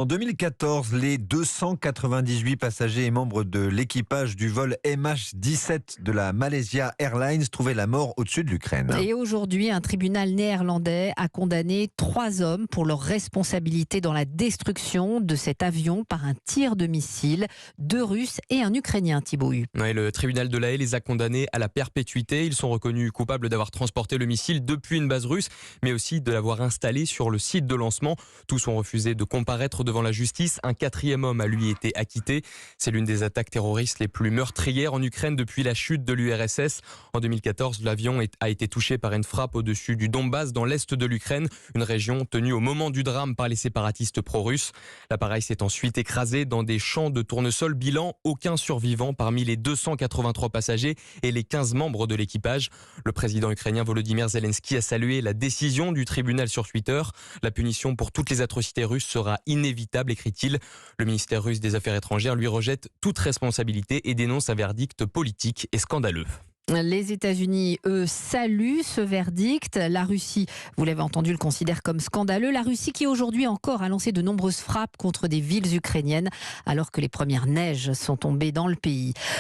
En 2014, les 298 passagers et membres de l'équipage du vol MH17 de la Malaysia Airlines trouvaient la mort au-dessus de l'Ukraine. Et aujourd'hui, un tribunal néerlandais a condamné 3 hommes pour leur responsabilité dans la destruction de cet avion par un tir de missile. 2 Russes et un Ukrainien, Thibaut Hu. Ouais, le tribunal de La Haye les a condamnés à la perpétuité. Ils sont reconnus coupables d'avoir transporté le missile depuis une base russe, mais aussi de l'avoir installé sur le site de lancement. Tous ont refusé de comparaître devant la justice. Un 4e homme a lui été acquitté. C'est l'une des attaques terroristes les plus meurtrières en Ukraine depuis la chute de l'URSS. En 2014, l'avion a été touché par une frappe au-dessus du Donbass dans l'est de l'Ukraine, une région tenue au moment du drame par les séparatistes pro-russes. L'appareil s'est ensuite écrasé dans des champs de tournesol. Bilan, aucun survivant parmi les 283 passagers et les 15 membres de l'équipage. Le président ukrainien Volodymyr Zelensky a salué la décision du tribunal sur Twitter. La punition pour toutes les atrocités russes sera inévitable, écrit-il. Le ministère russe des Affaires étrangères lui rejette toute responsabilité et dénonce un verdict politique et scandaleux. Les États-Unis, eux, saluent ce verdict. La Russie, vous l'avez entendu, le considère comme scandaleux. La Russie qui aujourd'hui encore a lancé de nombreuses frappes contre des villes ukrainiennes alors que les premières neiges sont tombées dans le pays.